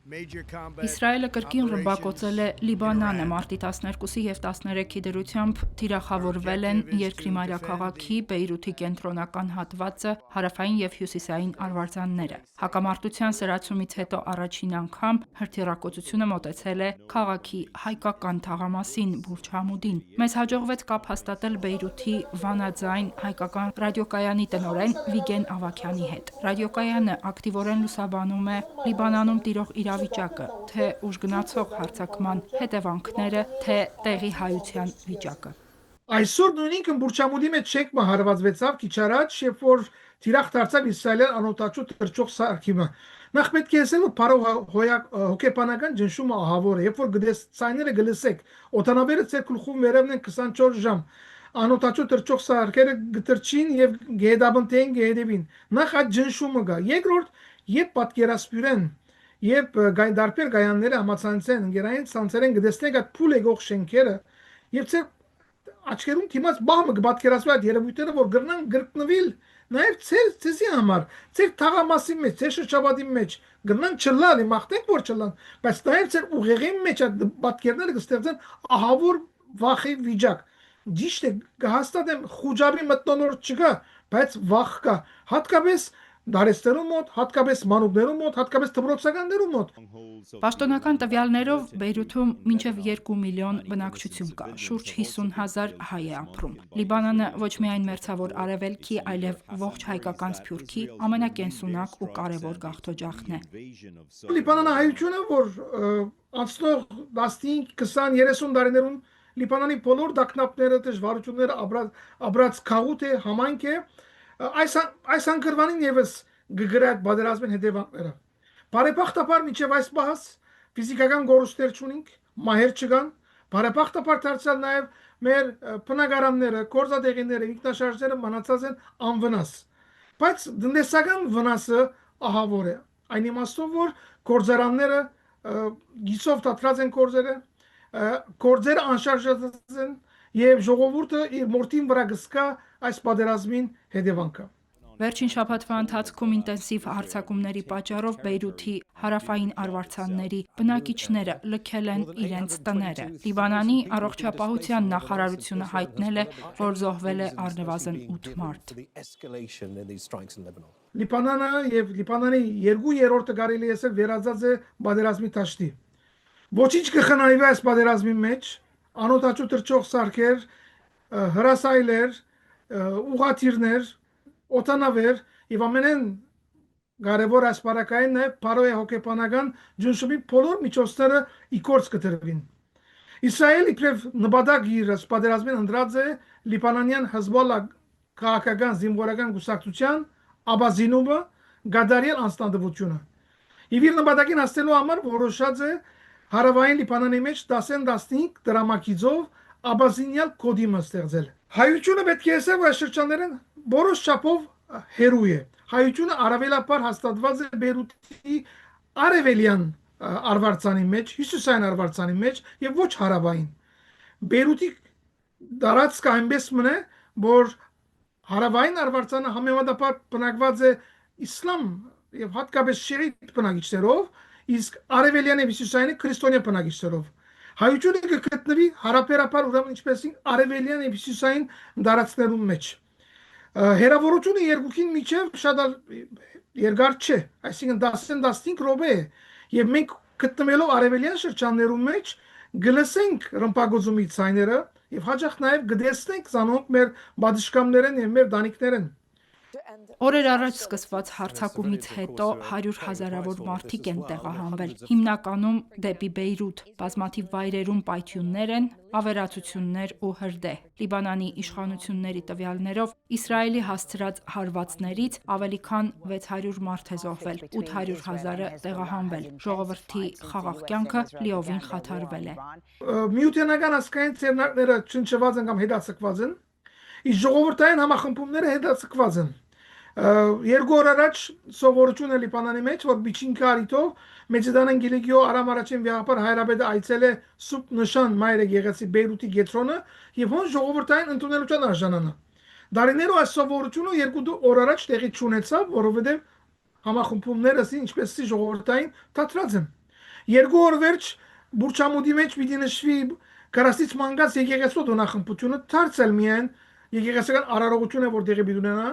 Իսրայելը կրկին ռմբակոծել է Լիբանանը մարտի 12-ի և 13-ի դրությամբ թիրախավորվել են երկրի մայրաքաղաքի Բեյրութի կենտրոնական հատվածը, հարավային և հյուսիսային արվարձանները։ Հակամարտության սրացումից հետո առաջին անգամ հրթիռակոծությունը մոտեցել է քաղաքի հայկական թաղամասին Բուրջ Համուդին։ Մեզ հաջողվեց կապ հաստատել Բեյրութի վանաձայն հայկական ռադիոկայանի տնօրեն Վիգեն Ավագյանի հետ։ Ռադիոկայանը ակտիվորեն լուսաբանում է Լիբանանում տիրող իրավիճակը, թե ուժգնացող հարձակման հետևանքները, թե տեղի հայության վիճակը։ Այսօր նույնիսկ Բուրչամուդի մեջ շեքմը հարվածվեցավ քիչ առաջ, երբ որ թիրախ դարձավ Իսրայելյան անօտաչու թռչող սարքիմը։ Նախ պետք է ասել, որ փարող հոգեբանական ճնշումը ահավոր է, երբ որ ցայները գլսեք, օտանավերը ձեր գլխում վերևն են 24 ժամ։ Անօտաչու թռչող սարքերը գտրչին եւ գեհդաբնտեն գեհդեվին։ Նախ այդ ճնշումը գա։ Երկրորդ, երբ պատկերասպյուրեն Երբ դարբեր գայանները համացանցեն ընկերային ցանցերեն գտեսնեք այդ փուլ եկող շենքերը եւ ձեր աչքերում դիմաց բահմը կպատկերացվի այդ երևույթները որ գրնան գրկնվել նաեւ ցեզի համար ձեր թաղամասի մեջ ձեր շրջապատի մեջ գրնան չլալ իմախտեք որ չլան բայց նաեւ ձեր ուղեղի մեջ այդ պատկերները կստեղծեն ահավոր վախի վիճակ ճիշտ է կհաստատեմ խոջարի մտնոլորտ չկա բայց վախ կա հատկապես դարեստերու մոտ, հատկապես մանուկներու մոտ, հատկապես դպրոցականներու մոտ։ Պաշտոնական տվյալներով Բեյրութում մինչև 2 միլիոն բնակչություն կա, շուրջ 50,000 հայ է ապրում։ Լիբանանը ոչ միայն մերձավոր արևելքի, այլև ողջ հայկական սփյուռքի ամենակենսունակ ու կարևոր գաղթօջախն է։ Լիբանանը հայությունը, որ անցնող 15, 20, 30 տարիներուն Լիբանանի բոլոր դակնապները, դժվարությունները ապրած քաղուտ է, համայնք է, այս անկրվանին եւս գգրա այդ բادرազմեն հետևանքները։ Բարեբախտաբար մինչև այս պահս ֆիզիկական գորուստներ չունենք, մահեր չկան, բարեբախտաբար դարձյալ նաև մեր բնակարանները, գործադեղիները, ինքնաշարժերը մնացած են անվնաս։ Բայց տնտեսական վնասը ահավոր է։ Այն իմաստով, որ գործարանները գիսով դադրած են գործերը անշարժած են եւ ժողովուրդը իր մորթին վրա գսկա այս բادرազմին հետևանքը։ Վերջին շաբաթվա ընթացքում ինտենսիվ հարձակումների պատճառով Բեյրութի հարավային արվարձանների բնակիչները լքել են իրենց տները։ Լիբանանի առողջապահության նախարարությունը հայտնել է, որ զոհվել է առնվազն 8 մարդ։ Լիբանանը եւ Լիբանանի 2/3-ը կարելի է ասել վերածած է բادرազմի դաշտի։ Ոչինչ կխնայվի այս բادرազմի մեջ, անօտաչու թռչող սարքեր, հրասայլեր, ուղաթիռներ, օտանավեր եւ ամենեն կարևոր ասպարակային նաեւ բարոյ հոգեբանական ջնշումի բոլոր միջոցները իգործ կտրվին։ Իսրայելը իբրև նպատակ իր պատերազմին ընդրած է Լիբանանյան Հեզբոլլա քաղաքական զինվորական գուսակցության ապազինումը գադարիել անստանդվությունը։ Եվ իր նպատակին հասնելու համար որոշած է հարավային Լիբանանի մեջ 10-15 դրամակիցով ապազինյալ կոդիմը ստեղծել։ Հայությունը պետք է ասել, որ շրջաններն որոշ չափով հերու է։ Հայությունը արևելապար հաստատված է Բեյրութի արևելյան արվարձանի մեջ, հյուսիսային արվարձանի մեջ եւ ոչ հարավային։ Բեյրութի դարածքը այնպես մնա, որ հարավային արվարձանը համեմատաբար բնակված է իսլամ եւ հատկապես շիիտ բնակիչներով, իսկ արևելյան եւ հյուսիսայինը քրիստոնյա բնակիչներով։ Հայությունը կգտնվի հարաբերաբար ուրեմն ինչպեսին արևելյան եւ հյուսիսային դարածքներում մեջ։ Հերավորությունը երկուքին միջև շատ երկար չէ, այսինքն 10-15 րոպե է, եւ մենք գտնվելով արևելյան շրջաններում մեջ գլսենք ռմբակոծումի ցայները եւ հաջող նաեւ գտեսնենք ցանոթ մեր բادرշկամներն եւ մեր դանիքներն։ Օրեր առաջ սկսված հարձակումից հետո 100,000-ավոր մարդիկ են տեղահանվել, հիմնականում դեպի Բեյրութ, բազմաթիվ վայրերում պայթյուններ են, ավերածություններ ու հրդեհ։ Լիբանանի իշխանությունների տվյալներով Իսրայելի հասցրած հարվածներից ավելի քան 600 մարդ է զոհվել, 800,000-ը տեղահանվել։ Ժողովրդի խաղաղ կյանքը լիովին խաթարվել է։ Միութենական ասկային ցերնակները չնչված են կամ հետացկված են, իսկ ժողովրդային համախմբումները հետացկված են։ Երկու օր առաջ սովորություն է Լիբանանի մեջ, որ միջին կարիթով Մեծիդանան Գիլիգիո Արամ առաջին վիճակապար հայրաբեդը այցել է Սուբ Նշան մայրը եղեցի Բեյրութի գետրոնը եւ հոն ժողովրդային ընդունելության արժանանա։ Դարիներով այս սովորությունը երկու օր առաջ տեղի չունեցավ, որովհետեւ համախմբումները ինչպես ժողովրդային թատրած են։ Երկու օր վերջ Բուրչամուդի մեջ պիտի նշվի Կարասից մանգած եկեղեցու դոնախմբությունը դարձել միայն եկեղեցական արարողությունը որ դեղի պիտի ունենա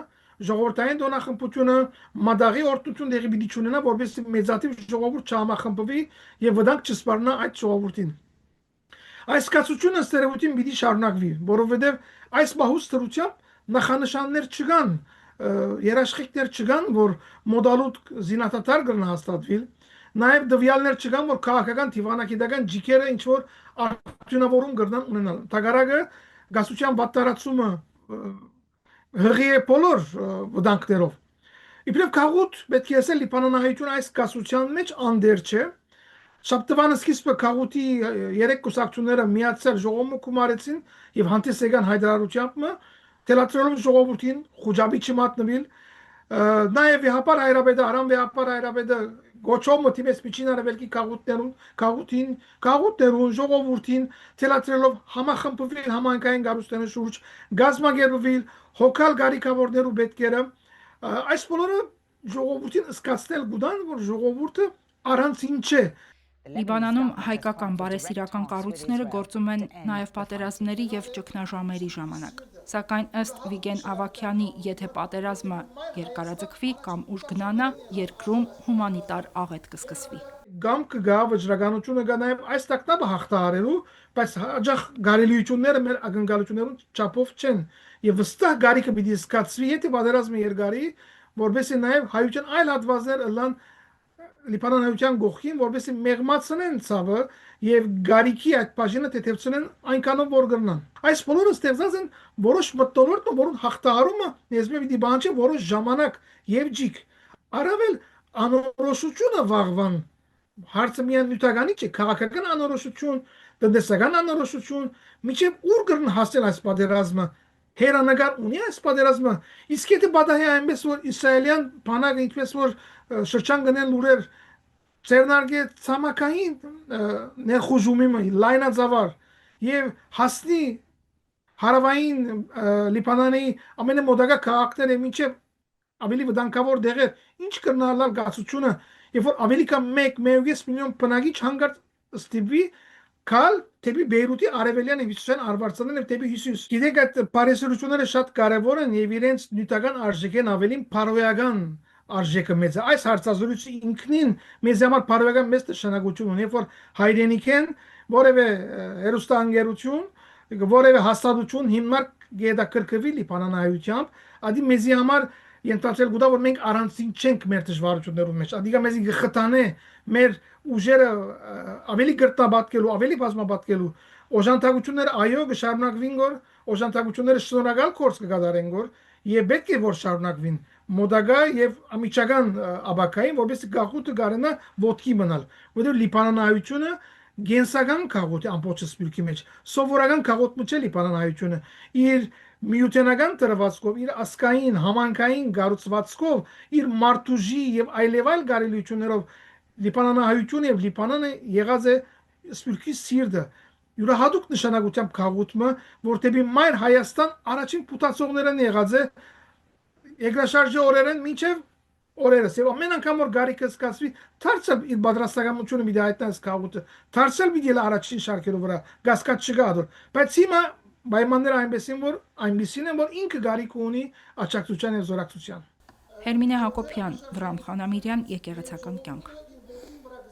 ժողովրդային դոնախմբությունը մադաղի օրդություն դեղի պիտի ունենա որովհետեւ մեծատիվ ժողովուրդ չհամախմբվի եւ վտանգ չսպառնա այդ ժողովրդին այս կացությունը ստերեոտիպ պիտի շարունակվի որովհետեւ այս բահուց դրությամբ նախանշաններ չկան երաշխիքներ չկան որ մոդալուտ զինատար կրնա հաստատվիլ նաև դվյալներ չկան որ քաղաքական դիվանագիտական ջիքերը ինչ որ արտոնավորում կրնան ունենալ տագարագը գասության վատտարացումը հղի է բոլոր վտանգներով իբրև քաղուտ պետք է ասել լիբանանահայություն այս գասության մեջ անդեր չէ Շաբթվանը սկիզբը քաղուտի երեք կուսակցությունները միացել ժողովը կումարեցին եւ հանդես եկան հայտարարությամբ թելատրելով ժողովրդին խոջաբի չմատնվել նաև վեհապար հայրաբեդը արամ վեհապար հայրաբեդը գոչոմը թիմես միջին արևելքի քաղուտներուն ժողովրդին թելատրելով համախմբվել համանքային գարուստների շուրջ գազմագերվել հոգալ գարիկավորներու պետքերը այս բոլորը ժողովրդին սկացնել գուտան որ ժողովուրդը առանցին չէ Լիբանանում հայկական բարեսիրական կառույցները գործում են նաև պատերազմների եւ ճգնաժամերի ժամանակ։ Սակայն ըստ Վիգեն Ավագյանի, եթե պատերազմը երկարաձգվի կամ ուժ գնանա, երկրում հումանիտար աղետ կսկսվի։ Գամ կգա վճռականությունը կա նաև այս տակտաբը հաղթահարելու, բայց հաջող գարելիությունները մեր ակնկալություններուն չափով չեն եւ վստահ գարիկը պիտի սկսվի եթե պատերազմը երկարի, որովհետեւ նաև հայության այլ հատվածներ ըլլան Լիբանանահայության գողքին, որովհետեւ մեղմացնեն ցավը եւ գարիկի այդ բաժինը թեթևցնեն այնքանով որ գրնան։ Այս բոլորը ստեղծած են որոշ մտորորդ, որոնց հաղթահարումը նեզմե պիտի բանջի որոշ ժամանակ եւ ջիկ։ Առավել անորոշությունը վաղվան հարցը միայն նյութականի չէ, քաղաքական անորոշություն, տնտեսական անորոշություն, միջև ուր կրն հասնել այս պատերազմը հերանագար ունի այս պատերազմը իսկ եթե բադահի այնպես որ իսրայելյան բանակը ինչպես որ շրջան գնել լուրեր ծերնարգե ցամաքային ներխուժումի լայնածավալ եւ հասնի հարավային լիբանանի ամենամոդակա քաղաքները մինչեւ ավելի վտանգավոր դեղեր ինչ կրնալալ գացությունը երբ որ ավելի կա 1.5 միլիոն բնակիչ հանգարտ ստիպի Կալ թեպի Բեյրութի արևելյան հյուսիսային արվարձանն եւ թեպի հյուսիս։ Գիտեք այդ բարեսրությունները շատ կարեւոր են եւ իրենց նյութական արժեքեն ավելին փարոյական արժեքը մեծ է։ Այս հարցազրույցը ինքնին մեզ համար փարոյական մեծ նշանակություն ունի, երբ որ հայրենիքեն որևէ հերոստանգերություն, որևէ հաստատություն հիմնարկ գեդակրկվի Լիբանանահայությամբ, ադի մեզի համար ենթացել գուտա որ մենք առանցին չենք մեր դժվարություններում մեջ։ Ադիգա մեզի գխտանե մեր ուժերը ավելի գրտաբատկելու, ավելի բազմաբատկելու օժանդակությունները այո կշարունակվին գոր, օժանդակությունները շնորհակալ կորս կկատարեն գոր եւ պետք է որ շարունակվին մոդագա եւ ամիջական աբակային որովհետեւ գաղութը գարենա ոտքի մնալ որովհետեւ լիբանանահայությունը գենսական քաղուտ է ամբողջ սպիրկի մեջ սովորական քաղուտ չէ լիբանանահայությունը իր միութենական տրվածքով իր ասկային համանքային գառուցվածքով իր մարտուժի եւ այլևայլ գարելիություններով Լիբանանահայությունը եւ Լիբանանը եղած է սպիրկի սիրտը յուրահատուկ նշանակությամբ քաղուտը որտեւի մայր Հայաստան առաջին փութացողներն եղած է երկրաշարժի օրերեն մինչեւ օրերս եւ ամեն անգամ որ գարիկը սկսվի դարձավ իր պատրաստականությունը մի դայտնաս քաղուտը դարձել մի դիլ առաջին շարքերով վրա գասկած չկա դուր բայց հիմա պայմանները այնպեսին են որ ինքը գարիկ ունի աջակցության եւ զորակցության Հերմինե Հակոբյան, Վրամ Խանամիրյան, Եկեղեցական կյանք